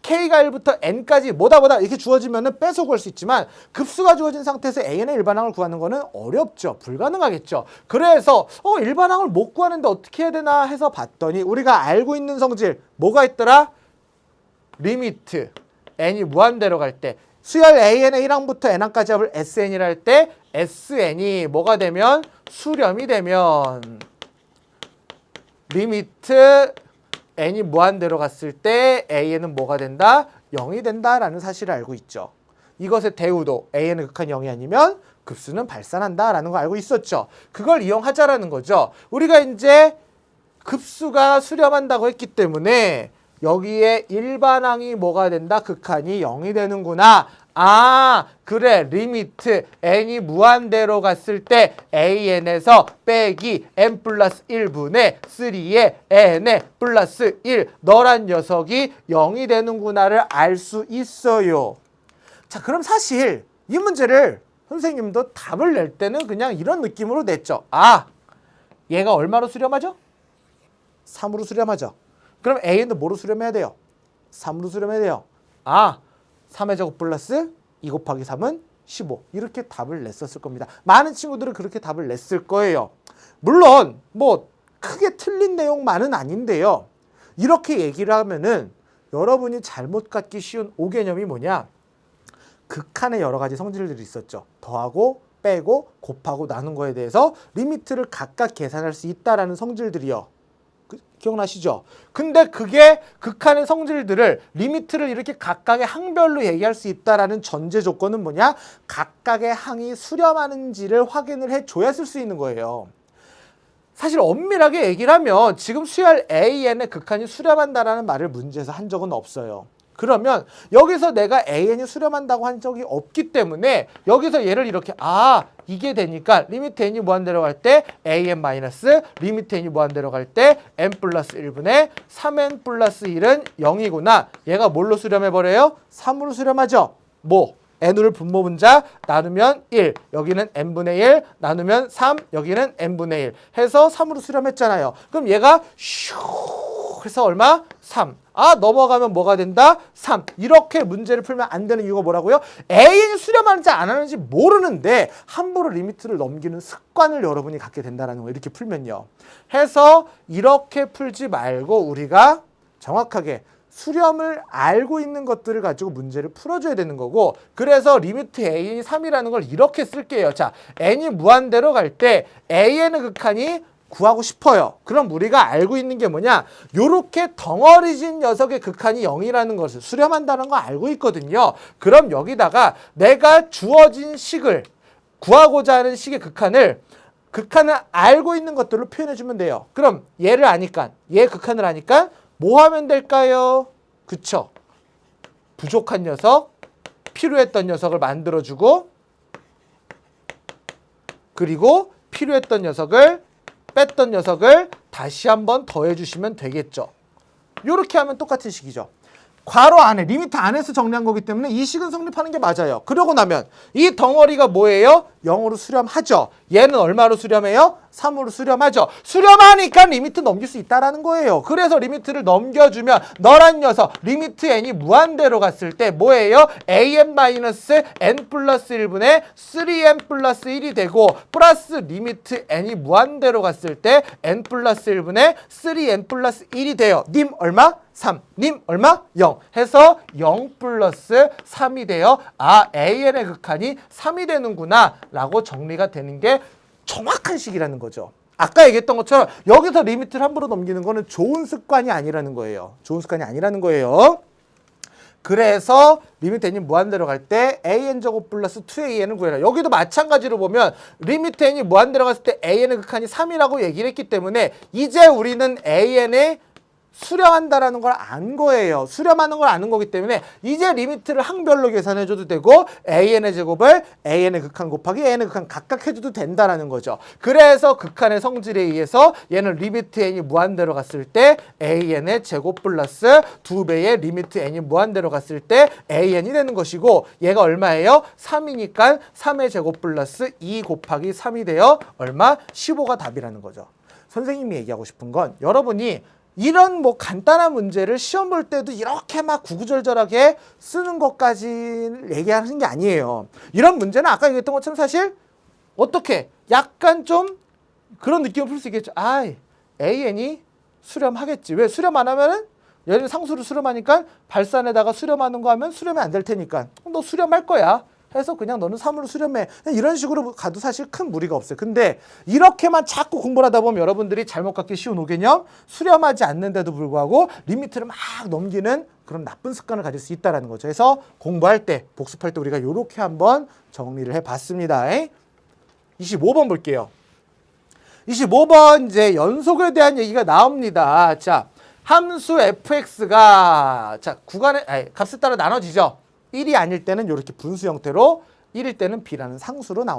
k가 1부터 n까지 뭐다 이렇게 주어지면은 빼서 구할 수 있지만 급수가 주어진 상태에서 an의 일반항을 구하는 거는 어렵죠. 불가능하겠죠. 그래서 일반항을 못 구하는데 어떻게 해야 되나 해서 봤더니 우리가 알고 있는 성질 뭐가 있더라? 리미트 n이 무한대로 갈 때 수열 an의 1항부터 n항까지 합을 sn이라 할 때 sn이 뭐가 되면 수렴이 되면 리미트 n이 무한대로 갔을 때 an은 뭐가 된다? 0이 된다라는 사실을 알고 있죠. 이것의 대우도 an의 극한 0이 아니면 급수는 발산한다라는 거 알고 있었죠. 그걸 이용하자라는 거죠. 우리가 이제 급수가 수렴한다고 했기 때문에 여기에 일반항이 뭐가 된다? 극한이 0이 되는구나. 아, 그래. 리미트 n이 무한대로 갔을 때 an에서 빼기 n 플러스 1분의 3의 n에 플러스 1 너란 녀석이 0이 되는구나를 알 수 있어요. 자, 그럼 사실 이 문제를 선생님도 답을 낼 때는 그냥 이런 느낌으로 냈죠. 아, 얘가 얼마로 수렴하죠? 3으로 수렴하죠. 그럼 a는 뭐로 수렴해야 돼요? 3으로 수렴해야 돼요. 아, 3의 제곱 플러스 2 곱하기 3은 15. 이렇게 답을 냈었을 겁니다. 많은 친구들은 그렇게 답을 냈을 거예요. 물론 뭐 크게 틀린 내용만은 아닌데요. 이렇게 얘기를 하면은 여러분이 잘못 갖기 쉬운 오개념이 뭐냐? 극한의 여러 가지 성질들이 있었죠. 더하고 빼고 곱하고 나눈 거에 대해서 리미트를 각각 계산할 수 있다라는 성질들이요. 기억나시죠? 근데 그게 극한의 성질들을 리미트를 이렇게 각각의 항별로 얘기할 수 있다라는 전제 조건은 뭐냐? 각각의 항이 수렴하는지를 확인을 해줘야 쓸 수 있는 거예요. 사실 엄밀하게 얘기를 하면 지금 수열 AN의 극한이 수렴한다라는 말을 문제에서 한 적은 없어요. 그러면 여기서 내가 AN이 수렴한다고 한 적이 없기 때문에 여기서 얘를 이렇게 이게 되니까 리미트 n이 무한대로 갈 때 an 마이너스 리미트 n이 무한대로 갈 때 n 플러스 1분의 3n 플러스 1은 0이구나. 얘가 뭘로 수렴해버려요? 3으로 수렴하죠. 뭐? n을 분모 분자 나누면 1 여기는 n분의 1 나누면 3 여기는 n분의 1 해서 3으로 수렴했잖아요. 그럼 얘가 슉 해서 얼마? 3. 넘어가면 뭐가 된다? 3. 이렇게 문제를 풀면 안 되는 이유가 뭐라고요? AN이 수렴하는지 안 하는지 모르는데 함부로 리미트를 넘기는 습관을 여러분이 갖게 된다는 거 이렇게 풀면요. 해서 이렇게 풀지 말고 우리가 정확하게 수렴을 알고 있는 것들을 가지고 문제를 풀어줘야 되는 거고 그래서 리미트 AN이 3이라는 걸 이렇게 쓸게요. 자, n이 무한대로 갈 때 AN의 극한이 구하고 싶어요. 그럼 우리가 알고 있는 게 뭐냐? 요렇게 덩어리진 녀석의 극한이 0이라는 것을 수렴한다는 거 알고 있거든요. 그럼 여기다가 내가 주어진 식을 구하고자 하는 식의 극한을 알고 있는 것들로 표현해주면 돼요. 그럼 얘를 아니까, 얘 극한을 아니까 뭐 하면 될까요? 그쵸? 부족한 녀석, 필요했던 녀석을 만들어주고 그리고 필요했던 녀석을 뺐던 녀석을 다시 한번 더해주시면 되겠죠. 이렇게 하면 똑같은 식이죠. 괄호 안에, 리미트 안에서 정리한 거기 때문에 이 식은 성립하는 게 맞아요. 그러고 나면 이 덩어리가 뭐예요? 0으로 수렴하죠. 얘는 얼마로 수렴해요? 3으로 수렴하죠. 수렴하니까 리미트 넘길 수 있다라는 거예요. 그래서 리미트를 넘겨주면 너란 녀석 리미트 n이 무한대로 갔을 때 뭐예요? an-n 플러스 1분의 3n 플러스 1이 되고 플러스 리미트 n이 무한대로 갔을 때 n 플러스 1분의 3n 플러스 1이 돼요. 님 얼마? 3. 님 얼마? 0. 해서 0 플러스 3이 돼요. AN의 극한이 3이 되는구나 라고 정리가 되는 게 정확한 식이라는 거죠. 아까 얘기했던 것처럼 여기서 리미트를 함부로 넘기는 거는 좋은 습관이 아니라는 거예요. 좋은 습관이 아니라는 거예요. 그래서 리미트 n이 무한대로 갈 때 an제곱 플러스 2an을 구해라. 여기도 마찬가지로 보면 리미트 n이 무한대로 갔을 때 an의 극한이 3이라고 얘기를 했기 때문에 이제 우리는 an의 수렴한다라는 걸 안 거예요. 수렴하는 걸 아는 거기 때문에 이제 리미트를 항별로 계산해줘도 되고 an의 제곱을 an의 극한 곱하기 an의 극한 각각 해줘도 된다라는 거죠. 그래서 극한의 성질에 의해서 얘는 리미트 n이 무한대로 갔을 때 an의 제곱 플러스 2배의 리미트 n이 무한대로 갔을 때 an이 되는 것이고 얘가 얼마예요? 3이니까 3의 제곱 플러스 2 곱하기 3이 되어 얼마? 15가 답이라는 거죠. 선생님이 얘기하고 싶은 건 여러분이 이런 뭐 간단한 문제를 시험 볼 때도 이렇게 막 구구절절하게 쓰는 것까지 얘기하는 게 아니에요. 이런 문제는 아까 얘기했던 것처럼 사실 어떻게 약간 좀 그런 느낌을 풀 수 있겠죠. 아, AN이 수렴하겠지. 왜 수렴 안 하면은 예를 들어 상수를 수렴하니까 발산에다가 수렴하는 거 하면 수렴이 안 될 테니까 너 수렴할 거야. 해서 그냥 너는 3으로 수렴해. 이런 식으로 가도 사실 큰 무리가 없어요. 근데 이렇게만 자꾸 공부를 하다 보면 여러분들이 잘못 갖기 쉬운 5개념 수렴하지 않는데도 불구하고 리미트를 막 넘기는 그런 나쁜 습관을 가질 수 있다는 거죠. 그래서 공부할 때, 복습할 때 우리가 이렇게 한번 정리를 해봤습니다. 25번 볼게요. 25번 이제 연속에 대한 얘기가 나옵니다. 자, 함수 fx가 자 구간의 값에 따라 나눠지죠. 1이 아닐 때는 이렇게 분수 형태로 1일 때는 b라는 상수로 나옵니다.